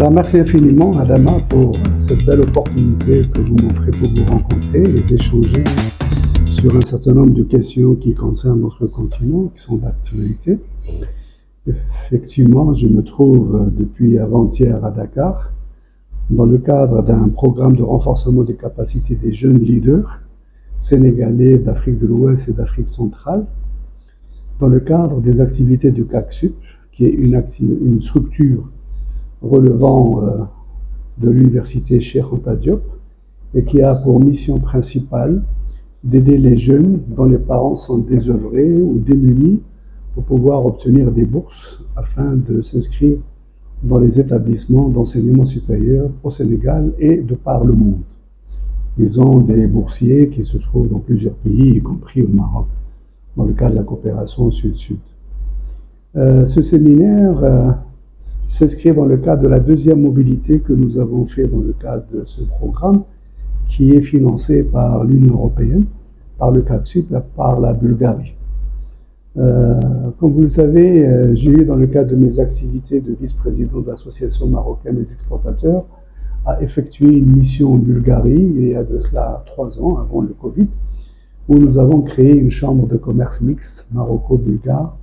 Merci infiniment, Adama, pour cette belle opportunité que vous m'offrez pour vous rencontrer et d'échanger sur un certain nombre de questions qui concernent notre continent, qui sont d'actualité. Effectivement, je me trouve depuis avant-hier à Dakar, dans le cadre d'un programme de renforcement des capacités des jeunes leaders sénégalais d'Afrique de l'Ouest et d'Afrique centrale, dans le cadre des activités du CACSUP, qui est une structure relevant de l'université Cheikh Anta Diop et qui a pour mission principale d'aider les jeunes dont les parents sont désœuvrés ou démunis pour pouvoir obtenir des bourses afin de s'inscrire dans les établissements d'enseignement supérieur au Sénégal et de par le monde. Ils ont des boursiers qui se trouvent dans plusieurs pays, y compris au Maroc, dans le cadre de la coopération Sud-Sud. Ce séminaire s'inscrit dans le cadre de la deuxième mobilité que nous avons fait dans le cadre de ce programme, qui est financé par l'Union européenne, par le CACSUP, par la Bulgarie. Comme vous le savez, j'ai eu dans le cadre de mes activités de vice-président de l'Association marocaine des exportateurs à effectuer une mission en Bulgarie il y a de cela 3 ans, avant le Covid, où nous avons créé une chambre de commerce mixte maroco-bulgare,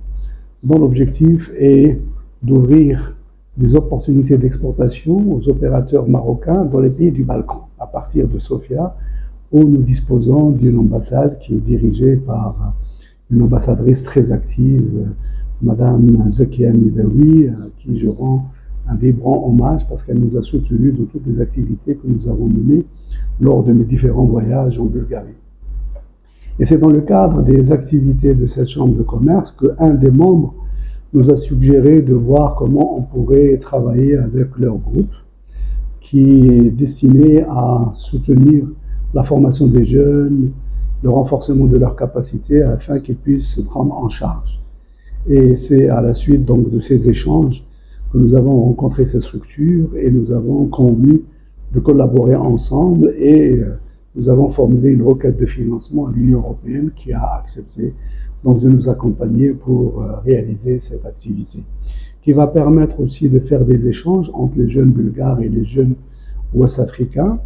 dont l'objectif est d'ouvrir des opportunités d'exportation aux opérateurs marocains dans les pays du Balkan, à partir de Sofia, où nous disposons d'une ambassade qui est dirigée par une ambassadrice très active, Madame Zakia Midawi, à qui je rends un vibrant hommage parce qu'elle nous a soutenus dans toutes les activités que nous avons menées lors de mes différents voyages en Bulgarie. Et c'est dans le cadre des activités de cette chambre de commerce qu'un des membres nous a suggéré de voir comment on pourrait travailler avec leur groupe qui est destiné à soutenir la formation des jeunes, le renforcement de leurs capacités afin qu'ils puissent se prendre en charge. Et c'est à la suite donc de ces échanges que nous avons rencontré ces structures et nous avons convenu de collaborer ensemble et nous avons formulé une requête de financement à l'Union européenne qui a accepté donc de nous accompagner pour réaliser cette activité, qui va permettre aussi de faire des échanges entre les jeunes bulgares et les jeunes ouest-africains.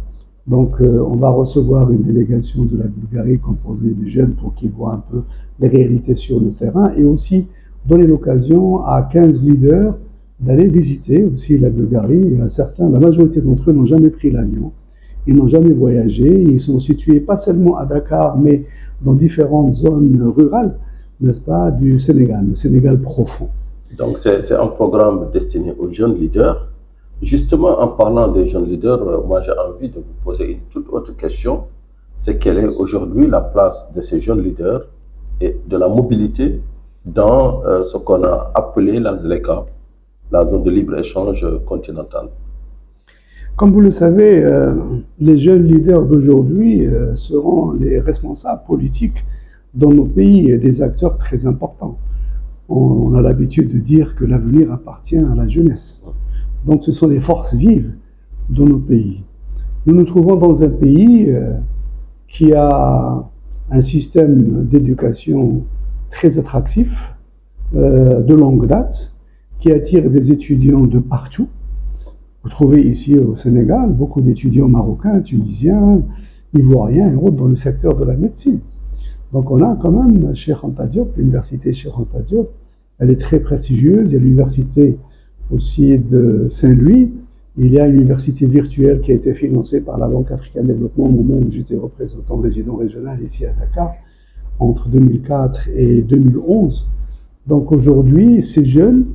Donc on va recevoir une délégation de la Bulgarie composée de jeunes pour qu'ils voient un peu les réalités sur le terrain et aussi donner l'occasion à 15 leaders d'aller visiter aussi la Bulgarie. Certains, la majorité d'entre eux n'ont jamais pris l'avion, ils n'ont jamais voyagé, ils sont situés pas seulement à Dakar mais dans différentes zones rurales, n'est-ce pas, du Sénégal, le Sénégal profond. Donc c'est un programme destiné aux jeunes leaders. Justement, en parlant des jeunes leaders, moi j'ai envie de vous poser une toute autre question. C'est quelle est aujourd'hui la place de ces jeunes leaders et de la mobilité dans ce qu'on a appelé la ZLECA, la zone de libre-échange continentale? Comme vous le savez, les jeunes leaders d'aujourd'hui seront les responsables politiques dans nos pays et des acteurs très importants. On a l'habitude de dire que l'avenir appartient à la jeunesse. Donc ce sont les forces vives de nos pays. Nous nous trouvons dans un pays qui a un système d'éducation très attractif, de longue date, qui attire des étudiants de partout. Vous trouvez ici au Sénégal beaucoup d'étudiants marocains, tunisiens, ivoiriens et autres dans le secteur de la médecine. Donc on a quand même Cheikh Anta Diop, l'université Cheikh Anta Diop, elle est très prestigieuse. Il y a l'université aussi de Saint-Louis. Il y a une université virtuelle qui a été financée par la Banque africaine de développement au moment où j'étais représentant résident régional ici à Dakar, entre 2004 et 2011. Donc aujourd'hui, ces jeunes,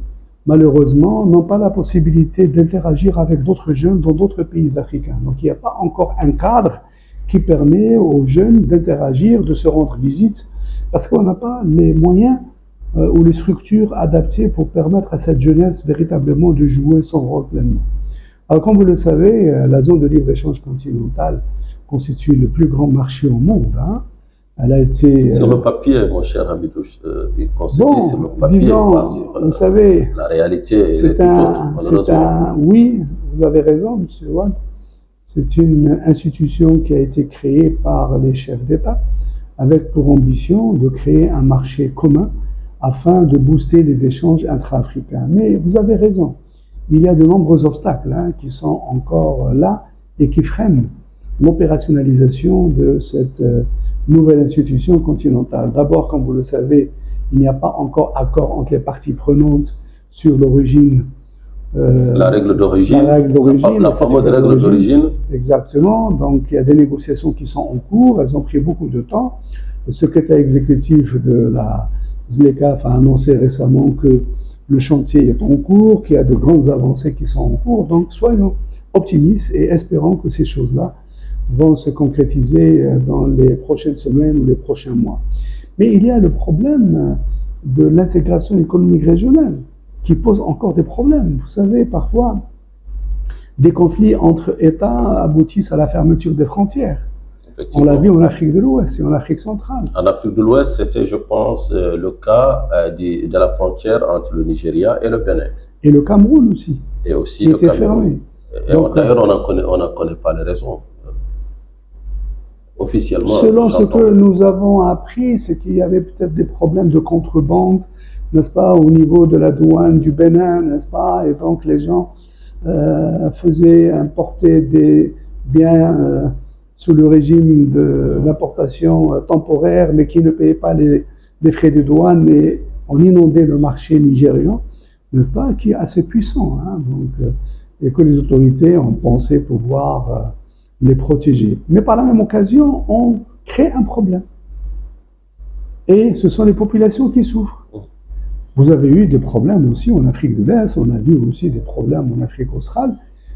malheureusement, n'ont pas la possibilité d'interagir avec d'autres jeunes dans d'autres pays africains. Donc il n'y a pas encore un cadre qui permet aux jeunes d'interagir, de se rendre visite, parce qu'on n'a pas les moyens ou les structures adaptées pour permettre à cette jeunesse véritablement de jouer son rôle pleinement. Alors comme vous le savez, la zone de libre-échange continentale constitue le plus grand marché au monde. Hein. Elle a été... Sur le papier, mon cher Hamidou, il constitue sur le papier, disons, pas sur vous savez, la réalité est tout autre. Oui, vous avez raison, M. Wad. C'est une institution qui a été créée par les chefs d'État avec pour ambition de créer un marché commun afin de booster les échanges intra-africains. Mais vous avez raison, il y a de nombreux obstacles qui sont encore là et qui freinent l'opérationnalisation de cette nouvelle institution continentale. D'abord, comme vous le savez, il n'y a pas encore accord entre les parties prenantes sur l'origine. La règle d'origine, la fameuse règle d'origine. Exactement. Donc, il y a des négociations qui sont en cours. Elles ont pris beaucoup de temps. Le secrétaire exécutif de la ZLECAf a annoncé récemment que le chantier est en cours, qu'il y a de grandes avancées qui sont en cours. Donc, soyons optimistes et espérons que ces choses-là vont se concrétiser dans les prochaines semaines ou les prochains mois. Mais il y a le problème de l'intégration économique régionale qui pose encore des problèmes. Vous savez, parfois, des conflits entre États aboutissent à la fermeture des frontières. On l'a vu en Afrique de l'Ouest et en Afrique centrale. En Afrique de l'Ouest, c'était, je pense, le cas de la frontière entre le Nigeria et le Bénin. Et le Cameroun aussi. Et aussi qui était fermé. D'ailleurs, on n'en connaît pas les raisons. Officiellement. Selon ce que nous avons appris, c'est qu'il y avait peut-être des problèmes de contrebande, n'est-ce pas, au niveau de la douane du Bénin, n'est-ce pas, et donc les gens faisaient importer des biens sous le régime de l'importation temporaire, mais qui ne payaient pas les frais de douane, et on inondait le marché nigérian, n'est-ce pas, qui est assez puissant, donc, et que les autorités ont pensé pouvoir les protéger. Mais par la même occasion, on crée un problème. Et ce sont les populations qui souffrent. Vous avez eu des problèmes aussi en Afrique de l'Est, on a vu aussi des problèmes en Afrique australe,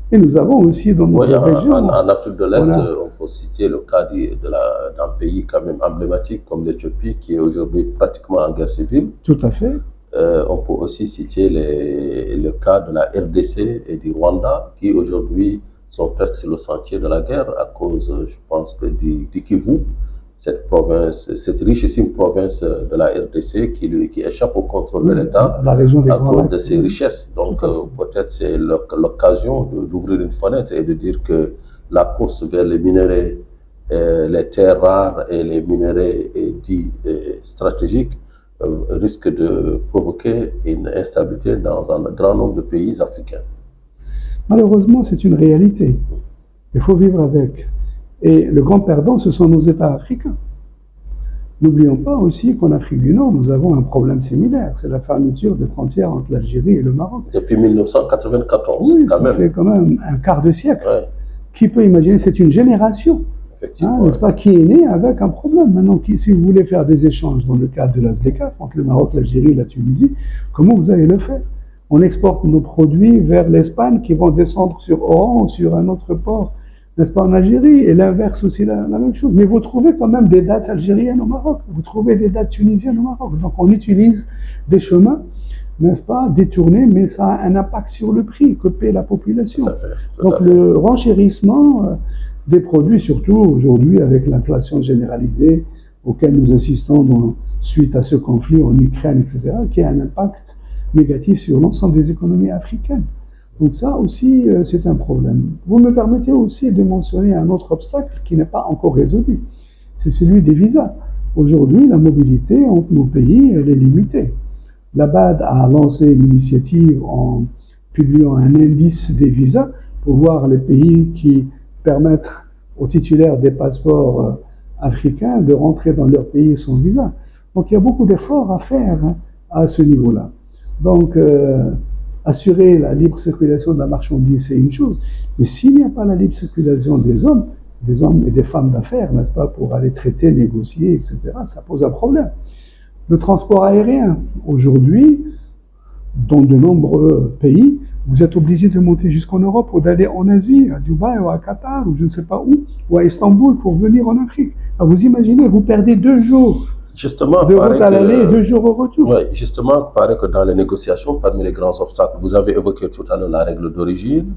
et nous avons aussi dans notre région... En Afrique de l'Est, on peut citer le cas d'un pays quand même emblématique comme l'Éthiopie, qui est aujourd'hui pratiquement en guerre civile. Tout à fait. On peut aussi citer le cas de la RDC et du Rwanda, qui aujourd'hui sont presque sur le sentier de la guerre à cause, je pense, du Kivu, cette province, cette richissime province de la RDC qui échappe au contrôle de l'État à cause de ses richesses. Donc peut-être c'est l'occasion d'ouvrir une fenêtre et de dire que la course vers les minerais, les terres rares et les minerais dits stratégiques risque de provoquer une instabilité dans un grand nombre de pays africains. Malheureusement, c'est une réalité. Il faut vivre avec. Et le grand perdant, ce sont nos États africains. N'oublions pas aussi qu'en Afrique du Nord, nous avons un problème similaire. C'est la fermeture des frontières entre l'Algérie et le Maroc. Depuis 1994, oui, ça fait quand même un quart de siècle. Ouais. Qui peut imaginer, c'est une génération, n'est-ce pas, qui est née avec un problème. Maintenant, si vous voulez faire des échanges dans le cadre de la ZLECAf entre le Maroc, l'Algérie et la Tunisie, comment vous allez le faire? On exporte nos produits vers l'Espagne qui vont descendre sur Oran ou sur un autre port, n'est-ce pas, en Algérie, et l'inverse aussi la même chose. Mais vous trouvez quand même des dates algériennes au Maroc, vous trouvez des dates tunisiennes au Maroc. Donc on utilise des chemins, n'est-ce pas, détournés, mais ça a un impact sur le prix que paie la population. Donc le renchérissement des produits, surtout aujourd'hui avec l'inflation généralisée auquel nous assistons suite à ce conflit en Ukraine, etc., qui a un impact négatif sur l'ensemble des économies africaines. Donc ça aussi, c'est un problème. Vous me permettez aussi de mentionner un autre obstacle qui n'est pas encore résolu. C'est celui des visas. Aujourd'hui, la mobilité entre nos pays, elle est limitée. La BAD a lancé une initiative en publiant un indice des visas pour voir les pays qui permettent aux titulaires des passeports africains de rentrer dans leur pays sans visa. Donc il y a beaucoup d'efforts à faire à ce niveau-là. Donc, assurer la libre circulation de la marchandise, c'est une chose. Mais s'il n'y a pas la libre circulation des hommes et des femmes d'affaires, n'est-ce pas, pour aller traiter, négocier, etc., ça pose un problème. Le transport aérien, aujourd'hui, dans de nombreux pays, vous êtes obligé de monter jusqu'en Europe ou d'aller en Asie, à Dubaï ou à Qatar, ou je ne sais pas où, ou à Istanbul pour venir en Afrique. Alors vous imaginez, vous perdez 2 jours. Justement, de route à l'aller et 2 jours au retour. Oui, justement, il paraît que dans les négociations, parmi les grands obstacles, vous avez évoqué tout à l'heure la règle d'origine,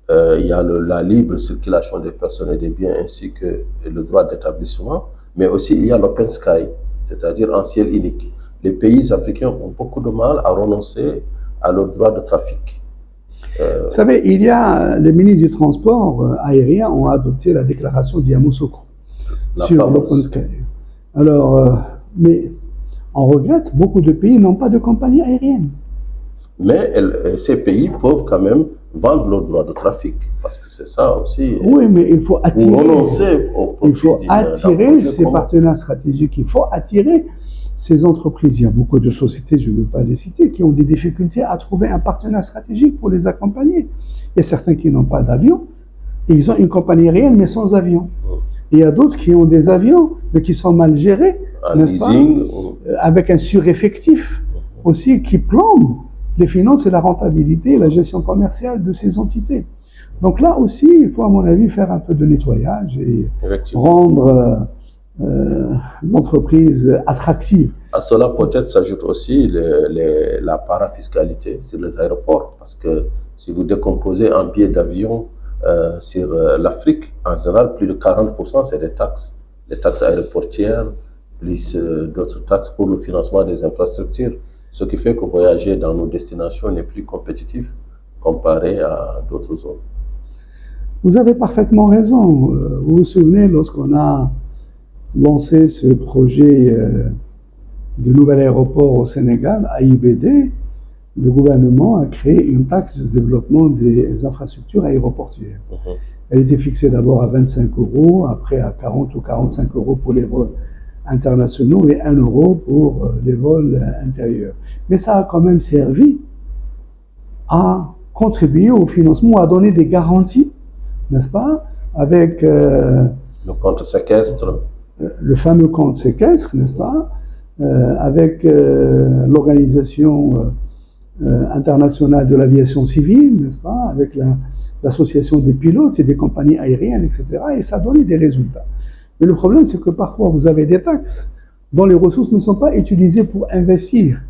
il y a la libre circulation des personnes et des biens ainsi que le droit d'établissement, mais aussi il y a l'open sky, c'est-à-dire un ciel unique. Les pays africains ont beaucoup de mal à renoncer à leur droit de trafic. Vous savez, les ministres du transport aérien ont adopté la déclaration d'Yamoussoukro sur l'open sky. Alors, mais on regrette, beaucoup de pays n'ont pas de compagnie aérienne. Mais ces pays peuvent quand même vendre leurs droits de trafic, parce que c'est ça aussi. Oui, mais il faut attirer. Ou renoncer au profit. Il faut attirer ces partenaires stratégiques. Il faut attirer ces entreprises. Il y a beaucoup de sociétés, je ne veux pas les citer, qui ont des difficultés à trouver un partenaire stratégique pour les accompagner. Il y a certains qui n'ont pas d'avion. Ils ont une compagnie réelle, mais sans avion. Il y a d'autres qui ont des avions, mais qui sont mal gérés, n'est-ce pas, avec un sureffectif aussi qui plombe les finances et la rentabilité et la gestion commerciale de ces entités. Donc là aussi, il faut à mon avis faire un peu de nettoyage et rendre l'entreprise attractive. À cela peut-être s'ajoute aussi la parafiscalité sur les aéroports, parce que si vous décomposez un billet d'avion sur l'Afrique, en général, plus de 40% c'est des taxes aéroportières, plus d'autres taxes pour le financement des infrastructures, ce qui fait que voyager dans nos destinations n'est plus compétitif comparé à d'autres zones. Vous avez parfaitement raison. Vous vous souvenez, lorsqu'on a lancé ce projet de nouvel aéroport au Sénégal, AIBD, le gouvernement a créé une taxe de développement des infrastructures aéroportuaires. Elle était fixée d'abord à 25 €, après à 40 ou 45 € pour les vols internationaux et 1 € pour les vols intérieurs. Mais ça a quand même servi à contribuer au financement, à donner des garanties, n'est-ce pas, avec le compte séquestre. Le fameux compte séquestre, n'est-ce pas, avec l'organisation internationale de l'aviation civile, n'est-ce pas, avec l'association des pilotes et des compagnies aériennes, etc. Et ça a donné des résultats. Mais le problème, c'est que parfois, vous avez des taxes dont les ressources ne sont pas utilisées pour investir,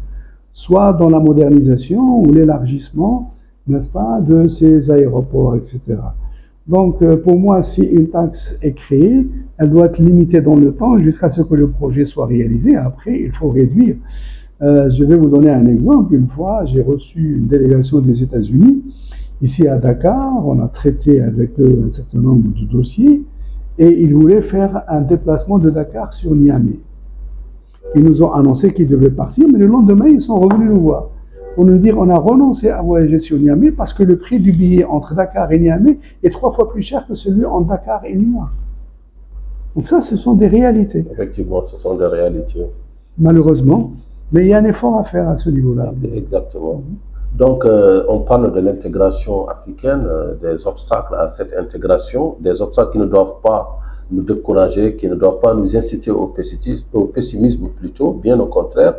soit dans la modernisation ou l'élargissement, n'est-ce pas, de ces aéroports, etc. Donc, pour moi, si une taxe est créée, elle doit être limitée dans le temps jusqu'à ce que le projet soit réalisé. Après, il faut réduire. Je vais vous donner un exemple. Une fois, j'ai reçu une délégation des États-Unis, ici à Dakar. On a traité avec eux un certain nombre de dossiers et ils voulaient faire un déplacement de Dakar sur Niamey. Ils nous ont annoncé qu'ils devaient partir, mais le lendemain, ils sont revenus nous voir pour nous dire on a renoncé à voyager sur Niamey parce que le prix du billet entre Dakar et Niamey est 3 fois plus cher que celui entre Dakar et New York. Donc ça, ce sont des réalités. Effectivement, ce sont des réalités. Malheureusement, mais il y a un effort à faire à ce niveau-là. Exactement. Donc, on parle de l'intégration africaine, des obstacles à cette intégration, des obstacles qui ne doivent pas nous décourager, qui ne doivent pas nous inciter au pessimisme plutôt, bien au contraire.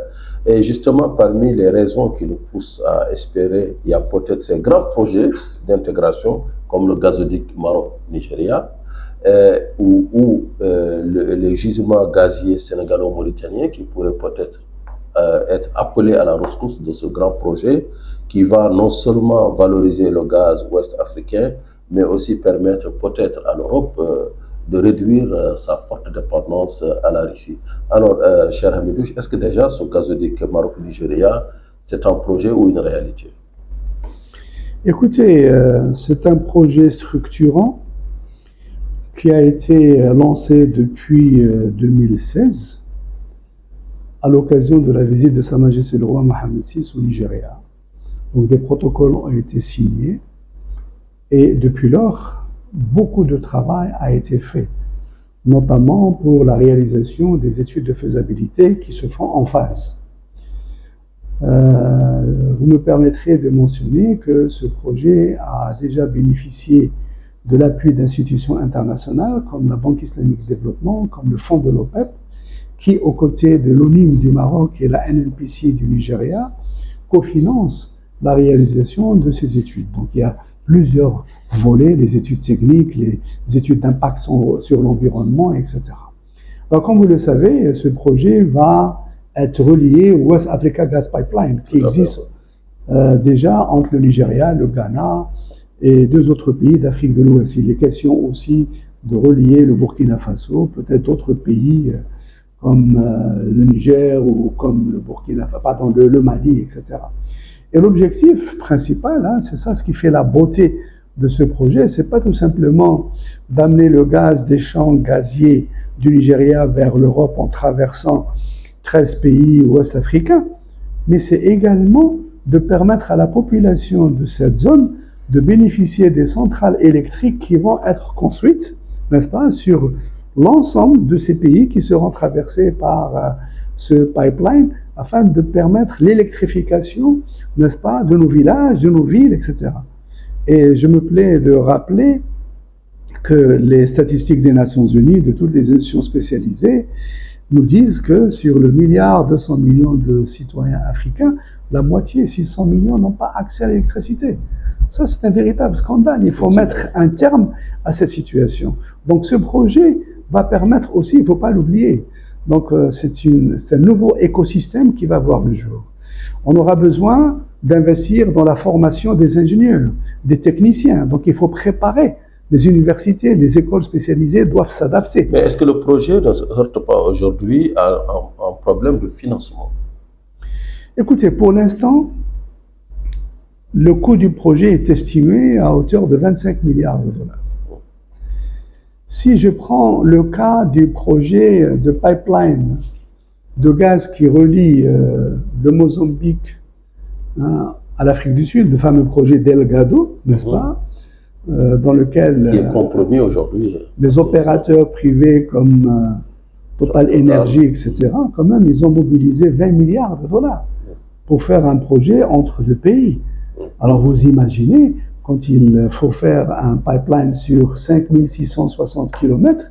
Et justement, parmi les raisons qui nous poussent à espérer, il y a peut-être ces grands projets d'intégration, comme le gazoduc Maroc-Nigeria, ou les gisements gaziers sénégalo-mauritaniens qui pourraient peut-être être appelés à la rescousse de ce grand projet qui va non seulement valoriser le gaz ouest africain, mais aussi permettre peut-être à l'Europe de réduire sa forte dépendance à la Russie. Alors, cher Hamidou, est-ce que déjà ce gazoduc Maroc-Nigeria, c'est un projet ou une réalité? Écoutez, c'est un projet structurant qui a été lancé depuis 2016 à l'occasion de la visite de Sa Majesté le roi Mohammed VI au Nigeria. Donc des protocoles ont été signés et depuis lors, beaucoup de travail a été fait, notamment pour la réalisation des études de faisabilité qui se font en phase. Vous me permettrez de mentionner que ce projet a déjà bénéficié de l'appui d'institutions internationales comme la Banque islamique de développement, comme le Fonds de l'OPEP, qui, aux côtés de l'ONIM du Maroc et la NNPC du Nigeria, cofinancent la réalisation de ces études. Donc il y a plusieurs volets, les études techniques, les études d'impact sur l'environnement, etc. Alors comme vous le savez, ce projet va être relié au West Africa Gas Pipeline, qui existe déjà entre le Nigeria, le Ghana et 2 autres pays d'Afrique de l'Ouest. Il est question aussi de relier le Burkina Faso, peut-être d'autres pays comme le Niger ou comme le Burkina Faso, pardon, le Mali, etc. Et l'objectif principal, hein, c'est ça ce qui fait la beauté de ce projet, c'est pas tout simplement d'amener le gaz des champs gaziers du Nigeria vers l'Europe en traversant 13 pays ouest africains, mais c'est également de permettre à la population de cette zone de bénéficier des centrales électriques qui vont être construites, n'est-ce pas, sur l'ensemble de ces pays qui seront traversés par ce pipeline afin de permettre l'électrification, n'est-ce pas, de nos villages, de nos villes, etc. Et je me plais de rappeler que les statistiques des Nations Unies, de toutes les institutions spécialisées, nous disent que sur le 1,2 milliard de citoyens africains, la moitié, 600 millions, n'ont pas accès à l'électricité. Ça, c'est un véritable scandale. Il faut mettre un terme à cette situation. Donc, ce projet va permettre aussi, il ne faut pas l'oublier, donc c'est un nouveau écosystème qui va voir le jour. On aura besoin d'investir dans la formation des ingénieurs, des techniciens. Donc, il faut préparer. Les universités, les écoles spécialisées doivent s'adapter. Mais est-ce que le projet ne se heurte pas aujourd'hui à un problème de financement? Écoutez, pour l'instant, le coût du projet est estimé à hauteur de 25 milliards de dollars. Si je prends le cas du projet de pipeline de gaz qui relie le Mozambique à l'Afrique du Sud, le fameux projet Delgado, n'est-ce pas, dans lequel qui est compromis aujourd'hui. Les opérateurs privés comme Total Energy, etc., quand même, ils ont mobilisé 20 milliards de dollars pour faire un projet entre deux pays. Alors vous imaginez, quand il faut faire un pipeline sur 5660 km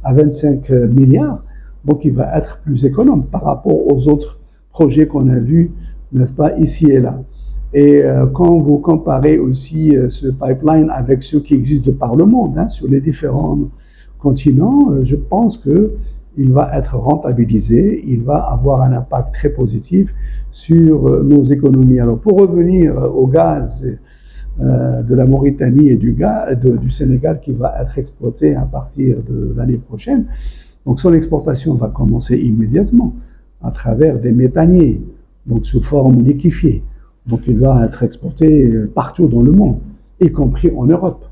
à 25 milliards, donc il va être plus économe par rapport aux autres projets qu'on a vus, n'est-ce pas, ici et là. Et quand vous comparez aussi ce pipeline avec ceux qui existent de par le monde, sur les différents continents, je pense qu'il va être rentabilisé, il va avoir un impact très positif sur nos économies. Alors pour revenir au gaz de la Mauritanie et du Sénégal qui va être exploité à partir de l'année prochaine, donc son exportation va commencer immédiatement à travers des méthaniers, donc sous forme liquéfiée. Donc il va être exporté partout dans le monde, y compris en Europe.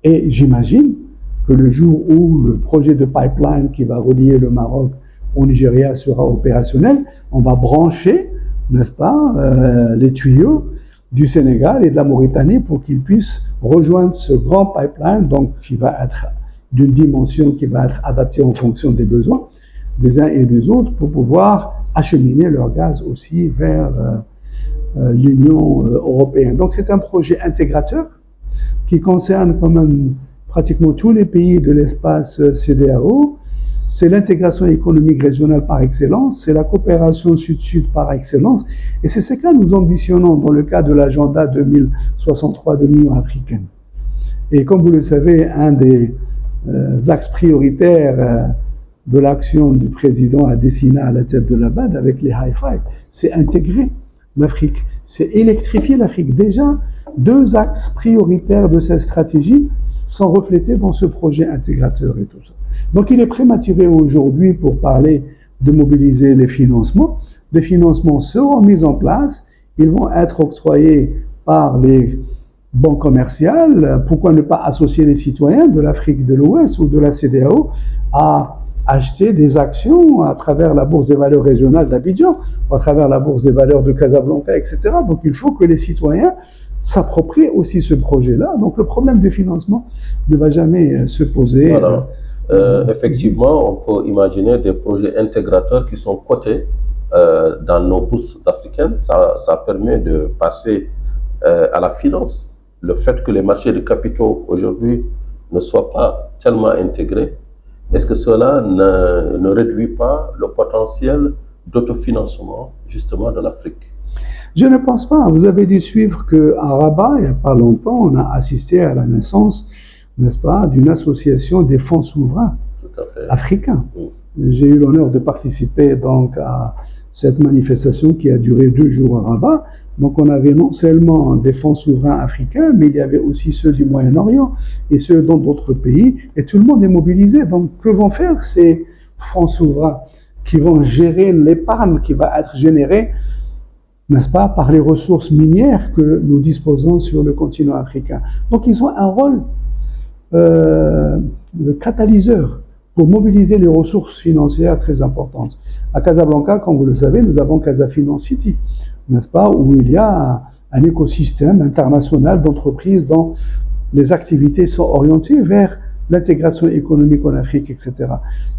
Et j'imagine que le jour où le projet de pipeline qui va relier le Maroc au Nigeria sera opérationnel, on va brancher, n'est-ce pas, les tuyaux du Sénégal et de la Mauritanie pour qu'ils puissent rejoindre ce grand pipeline, donc qui va être d'une dimension qui va être adaptée en fonction des besoins des uns et des autres pour pouvoir acheminer leur gaz aussi vers l'Union européenne. Donc c'est un projet intégrateur qui concerne quand même pratiquement tous les pays de l'espace CEDEAO. C'est l'intégration économique régionale par excellence, c'est la coopération sud-sud par excellence, et c'est ce que nous ambitionnons dans le cadre de l'agenda 2063 de l'Union africaine. Et comme vous le savez, un des axes prioritaires de l'action du président Adesina à la tête de la BAD avec les high five, c'est intégrer l'Afrique, c'est électrifier l'Afrique. Déjà, 2 axes prioritaires de cette stratégie sont reflétés dans ce projet intégrateur et tout ça. Donc il est prématuré aujourd'hui pour parler de mobiliser les financements. Les financements seront mis en place, ils vont être octroyés par les banques commerciales. Pourquoi ne pas associer les citoyens de l'Afrique de l'Ouest ou de la CEDEAO à acheter des actions à travers la bourse des valeurs régionale d'Abidjan, à travers la bourse des valeurs de Casablanca, etc. Donc il faut que les citoyens s'approprient aussi ce projet-là. Donc le problème du financement ne va jamais se poser. Voilà. Effectivement, on peut imaginer des projets intégrateurs qui sont cotés dans nos bourses africaines. Ça permet de passer à la finance. Le fait que les marchés de capitaux aujourd'hui ne soient pas tellement intégrés, est-ce que cela ne réduit pas le potentiel d'autofinancement justement de l'Afrique? Je ne pense pas. Vous avez dû suivre qu'à Rabat, il n'y a pas longtemps, on a assisté à la naissance, n'est-ce pas, d'une association des fonds souverains africains. J'ai eu l'honneur de participer donc à cette manifestation qui a duré 2 jours à Rabat. Donc on avait non seulement des fonds souverains africains, mais il y avait aussi ceux du Moyen-Orient et ceux dans d'autres pays, et tout le monde est mobilisé. Donc que vont faire ces fonds souverains qui vont gérer l'épargne qui va être générée, n'est-ce pas, par les ressources minières que nous disposons sur le continent africain. Donc ils ont un rôle de catalyseur pour mobiliser les ressources financières très importantes. À Casablanca, comme vous le savez, nous avons Casa Finance City. n'est-ce pas, où il y a un écosystème international d'entreprises dont les activités sont orientées vers l'intégration économique en Afrique, etc.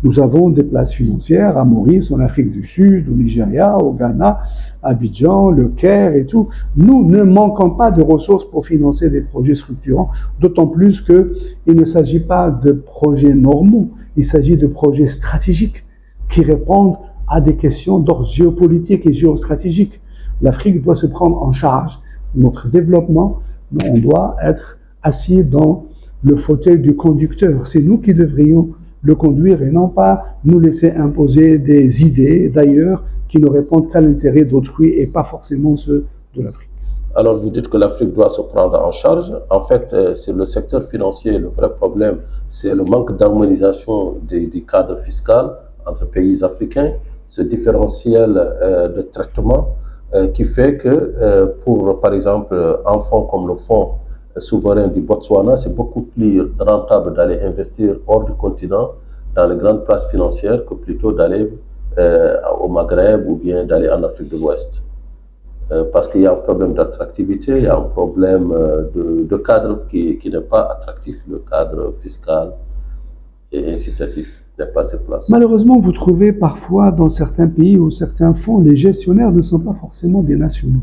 Nous avons des places financières à Maurice, en Afrique du Sud, au Nigeria, au Ghana, à Abidjan, le Caire et tout. Nous ne manquons pas de ressources pour financer des projets structurants, d'autant plus qu'il ne s'agit pas de projets normaux, il s'agit de projets stratégiques qui répondent à des questions d'ordre géopolitique et géostratégique. L'Afrique doit se prendre en charge notre développement, on doit être assis dans le fauteuil du conducteur. C'est nous qui devrions le conduire et non pas nous laisser imposer des idées, d'ailleurs, qui ne répondent qu'à l'intérêt d'autrui et pas forcément ceux de l'Afrique. Alors, vous dites que l'Afrique doit se prendre en charge. En fait, c'est le secteur financier, le vrai problème, c'est le manque d'harmonisation du cadre fiscal entre pays africains, ce différentiel de traitement qui fait que pour, par exemple, un fonds comme le fonds souverain du Botswana, c'est beaucoup plus rentable d'aller investir hors du continent, dans les grandes places financières, que plutôt d'aller au Maghreb ou bien d'aller en Afrique de l'Ouest. Parce qu'il y a un problème d'attractivité, il y a un problème de cadre qui n'est pas attractif, le cadre fiscal et incitatif n'est pas ses places. Malheureusement, vous trouvez parfois dans certains pays ou certains fonds, les gestionnaires ne sont pas forcément des nationaux.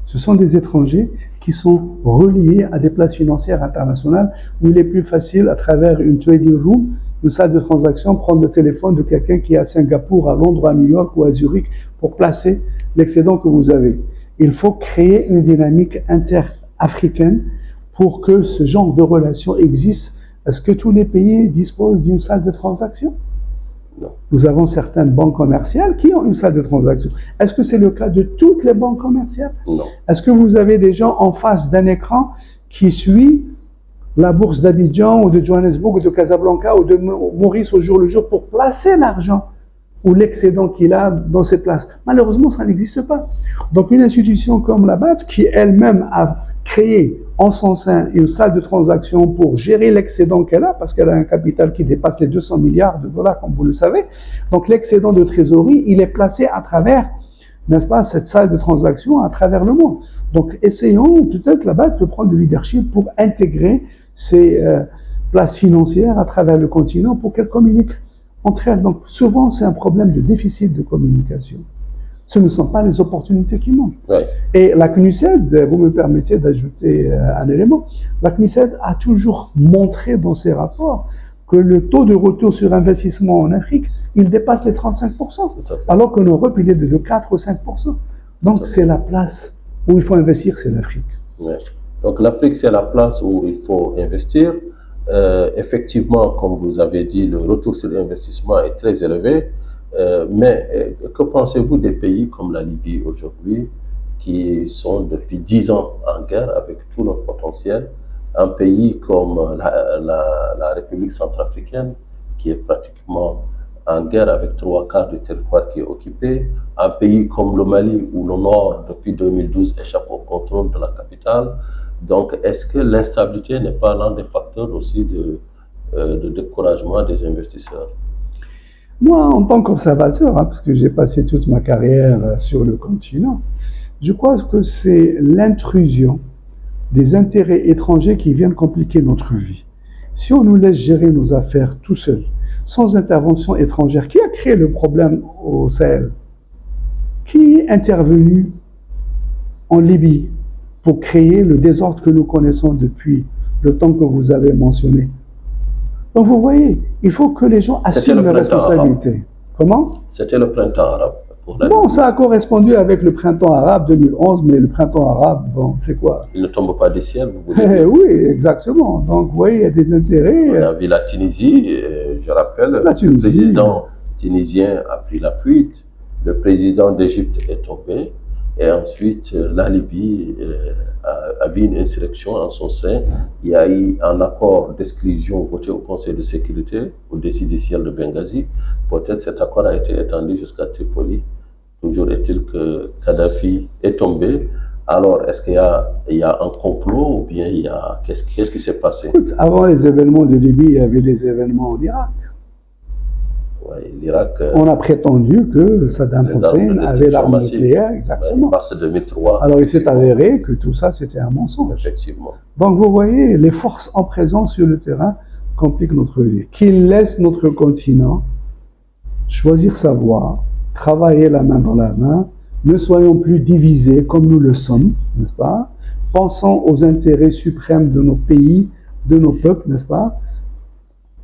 Ce sont des étrangers qui sont reliés à des places financières internationales où il est plus facile, à travers une trading room, une salle de transaction, prendre le téléphone de quelqu'un qui est à Singapour, à Londres, à New York ou à Zurich pour placer l'excédent que vous avez. Il faut créer une dynamique inter-africaine pour que ce genre de relation existe. Est-ce que tous les pays disposent d'une salle de transaction? Non. Nous avons certaines banques commerciales qui ont une salle de transaction. Est-ce que c'est le cas de toutes les banques commerciales? Non. Est-ce que vous avez des gens en face d'un écran qui suivent la bourse d'Abidjan ou de Johannesburg ou de Casablanca ou de Maurice au jour le jour pour placer l'argent ou l'excédent qu'il a dans ces places? Malheureusement, ça n'existe pas. Donc une institution comme la BAT, qui elle-même a créé en son sein une salle de transaction pour gérer l'excédent qu'elle a, parce qu'elle a un capital qui dépasse les 200 milliards de dollars, comme vous le savez. Donc l'excédent de trésorerie, il est placé à travers, n'est-ce pas, cette salle de transaction à travers le monde. Donc essayons, peut-être la BAT peut prendre du leadership pour intégrer ces places financières à travers le continent pour qu'elles communiquent entre elles. Donc souvent, c'est un problème de déficit de communication. Ce ne sont pas les opportunités qui manquent. Ouais. Et la CNUSED, vous me permettez d'ajouter un élément, la CNUSED a toujours montré dans ses rapports que le taux de retour sur investissement en Afrique, il dépasse les 35%, alors qu'en Europe, il est de 4 ou 5%. Donc c'est la place où il faut investir, c'est l'Afrique. Ouais. Donc l'Afrique, c'est la place où il faut investir. Effectivement, comme vous avez dit, le retour sur l'investissement est très élevé. Mais que pensez-vous des pays comme la Libye aujourd'hui, qui sont depuis 10 ans en guerre avec tout leur potentiel? Un pays comme la République centrafricaine, qui est pratiquement en guerre avec 3/4 du territoire qui est occupé. Un pays comme le Mali, où le Nord, depuis 2012, échappe au contrôle de la capitale. Donc, est-ce que l'instabilité n'est pas l'un des facteurs aussi de découragement des investisseurs? Moi, en tant qu'observateur, parce que j'ai passé toute ma carrière sur le continent, je crois que c'est l'intrusion des intérêts étrangers qui viennent compliquer notre vie. Si on nous laisse gérer nos affaires tout seul, sans intervention étrangère, qui a créé le problème au Sahel? Qui est intervenu en Libye pour créer le désordre que nous connaissons depuis le temps que vous avez mentionné? Donc vous voyez, il faut que les gens assument leurs responsabilités. Comment? C'était le printemps arabe. Bon, ça a correspondu avec le printemps arabe 2011, mais le printemps arabe, bon, c'est quoi? Il ne tombe pas du ciel, vous voulez dire? Oui, exactement. Donc, vous voyez, il y a des intérêts. On a vu la Tunisie, je rappelle, le président tunisien a pris la fuite, le président d'Égypte est tombé, et ensuite la Libye a vu une insurrection en son sein. Il y a eu un accord d'exclusion voté au Conseil de sécurité, au-dessus du ciel de Benghazi. Peut-être cet accord a été étendu jusqu'à Tripoli. Toujours est-il que Kadhafi est tombé. Alors, est-ce qu'il y a un complot ou bien qu'est-ce qui s'est passé? Écoute, avant les événements de Libye, il y avait les événements en Irak. Ouais, l'Irak, On a prétendu que Saddam les armes de Hussein avait destruction l'arme massive. nucléaire, Ouais, exactement. mars 2003. Alors il s'est effectivement. avéré que tout ça c'était un mensonge. Effectivement. Donc vous voyez, les forces en présence sur le terrain compliquent notre vie. Qu'ils laissent notre continent choisir sa voie, travailler la main dans la main, ne soyons plus divisés comme nous le sommes, n'est-ce pas? Pensons aux intérêts suprêmes de nos pays, de nos peuples, n'est-ce pas?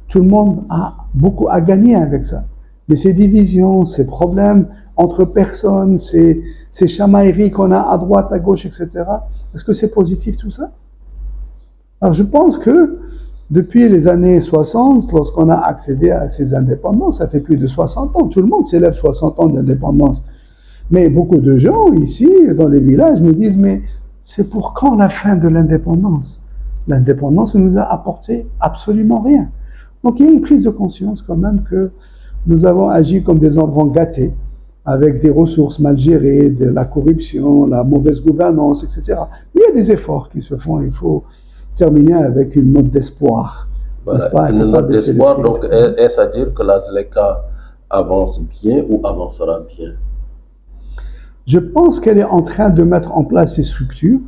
Tout le monde a beaucoup à gagner avec ça. Mais ces divisions, ces problèmes entre personnes, ces chamailleries qu'on a à droite, à gauche, etc., est-ce que c'est positif tout ça? Alors je pense que depuis les années 60, lorsqu'on a accédé à ces indépendances, ça fait plus de 60 ans, tout le monde célèbre 60 ans d'indépendance. Mais beaucoup de gens ici, dans les villages, me disent, mais c'est pour quand la fin de l'indépendance? L'indépendance ne nous a apporté absolument rien. Donc il y a une prise de conscience quand même que nous avons agi comme des enfants gâtés, avec des ressources mal gérées, de la corruption, la mauvaise gouvernance, etc. Mais il y a des efforts qui se font, il faut terminer avec une note d'espoir. Voilà, une note d'espoir, donc est-ce à dire que la ZLECA avance bien ou avancera bien? Je pense qu'elle est en train de mettre en place ces structures.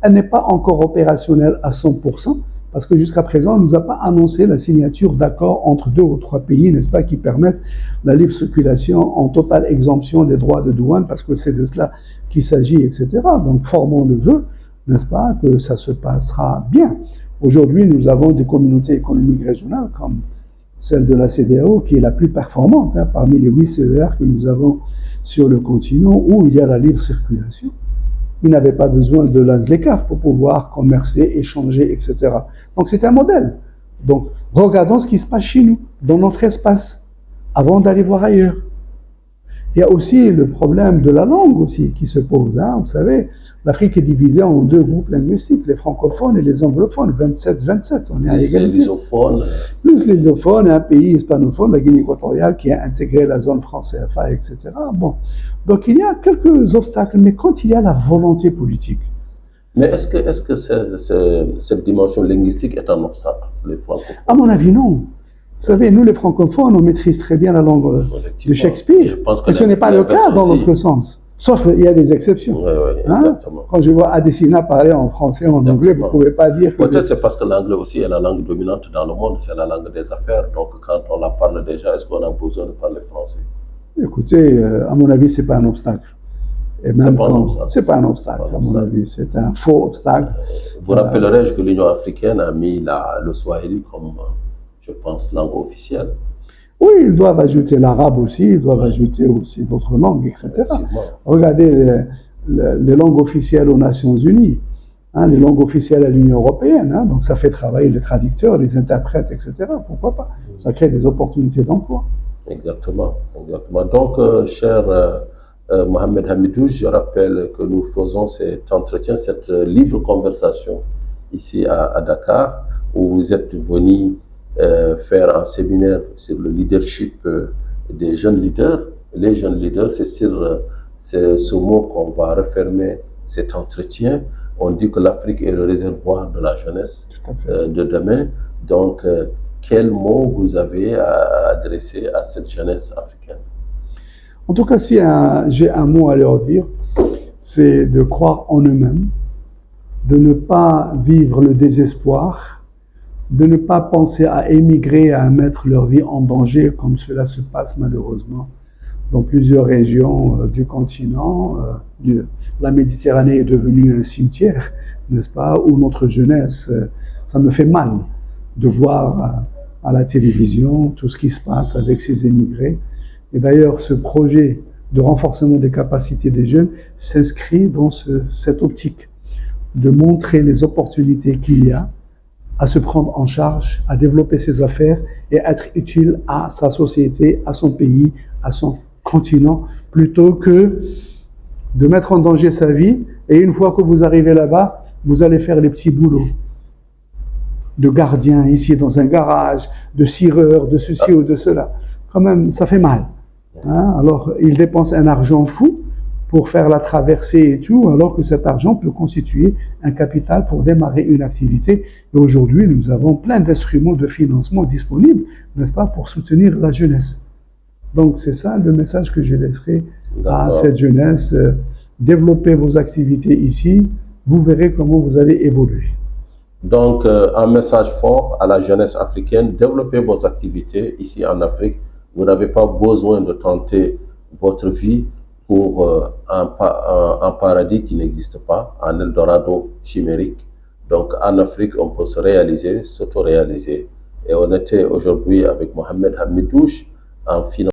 Elle n'est pas encore opérationnelle à 100%, parce que jusqu'à présent, on ne nous a pas annoncé la signature d'accords entre 2 ou 3 pays, n'est-ce pas, qui permettent la libre circulation en totale exemption des droits de douane, parce que c'est de cela qu'il s'agit, etc. Donc, formons le vœu, n'est-ce pas, que ça se passera bien. Aujourd'hui, nous avons des communautés économiques régionales comme celle de la CEDEAO, qui est la plus performante parmi les 8 CER que nous avons sur le continent, où il y a la libre circulation. Ils n'avaient pas besoin de la ZLECA pour pouvoir commercer, échanger, etc. Donc c'est un modèle. Donc regardons ce qui se passe chez nous, dans notre espace, avant d'aller voir ailleurs. Il y a aussi le problème de la langue aussi qui se pose. Vous savez, l'Afrique est divisée en 2 groupes linguistiques, les francophones et les anglophones, 27-27, on est à égalité. Les lusophones. Plus les lusophones et un pays hispanophone, la Guinée équatoriale, qui a intégré la zone France-CFA, etc. Bon. Donc il y a quelques obstacles, mais quand il y a la volonté politique. Mais est-ce que cette dimension linguistique est un obstacle, les francophones? À mon avis, non. Vous savez, nous les francophones, on maîtrise très bien la langue de Shakespeare. Je pense que et ce n'est pas le cas dans l'autre sens. Sauf il y a des exceptions. Oui, oui, exactement. Quand je vois Adesina parler en français, en anglais, vous ne pouvez pas dire que... Peut-être c'est parce que l'anglais aussi est la langue dominante dans le monde, c'est la langue des affaires. Donc quand on la parle déjà, est-ce qu'on a besoin de parler français? Écoutez, à mon avis, ce n'est pas un obstacle. C'est pas un obstacle. C'est pas un obstacle, à mon avis. C'est un faux obstacle. Vous rappellerez-je que l'Union africaine a mis le Swahili comme, je pense, langue officielle. Oui, ils doivent ajouter l'arabe aussi, ils doivent ajouter aussi d'autres langues, etc. Regardez les langues officielles aux Nations Unies, les langues officielles à l'Union européenne. Donc ça fait travailler les traducteurs, les interprètes, etc. Pourquoi pas? Ça crée des opportunités d'emploi. Exactement, exactement. Donc, cher Mohamed Hamidou, je rappelle que nous faisons cet entretien, cette libre conversation ici à Dakar, où vous êtes venu faire un séminaire sur le leadership des jeunes leaders. Les jeunes leaders, c'est sur ce mot qu'on va refermer cet entretien. On dit que l'Afrique est le réservoir de la jeunesse de demain. Donc, quel mot vous avez à adresser à cette jeunesse africaine? En tout cas, si j'ai un mot à leur dire, c'est de croire en eux-mêmes, de ne pas vivre le désespoir, de ne pas penser à émigrer, à mettre leur vie en danger, comme cela se passe malheureusement dans plusieurs régions du continent. La Méditerranée est devenue un cimetière, n'est-ce pas, où notre jeunesse, ça me fait mal de voir à la télévision tout ce qui se passe avec ces émigrés. Et d'ailleurs, ce projet de renforcement des capacités des jeunes s'inscrit dans cette optique de montrer les opportunités qu'il y a à se prendre en charge, à développer ses affaires et être utile à sa société, à son pays, à son continent, plutôt que de mettre en danger sa vie et une fois que vous arrivez là-bas, vous allez faire les petits boulots de gardien ici dans un garage, de cireur, de ceci ou de cela. Quand même, ça fait mal. Alors, ils dépensent un argent fou pour faire la traversée et tout, alors que cet argent peut constituer un capital pour démarrer une activité. Et aujourd'hui, nous avons plein d'instruments de financement disponibles, n'est-ce pas, pour soutenir la jeunesse. Donc c'est ça le message que je laisserai à D'accord. cette jeunesse. Développez vos activités ici, vous verrez comment vous allez évoluer. Donc, un message fort à la jeunesse africaine, développez vos activités ici en Afrique. Vous n'avez pas besoin de tenter votre vie pour un paradis qui n'existe pas, un Eldorado chimérique. Donc, en Afrique, on peut se réaliser, s'auto-réaliser. Et on était aujourd'hui avec Mohamed Hamidouche en finance.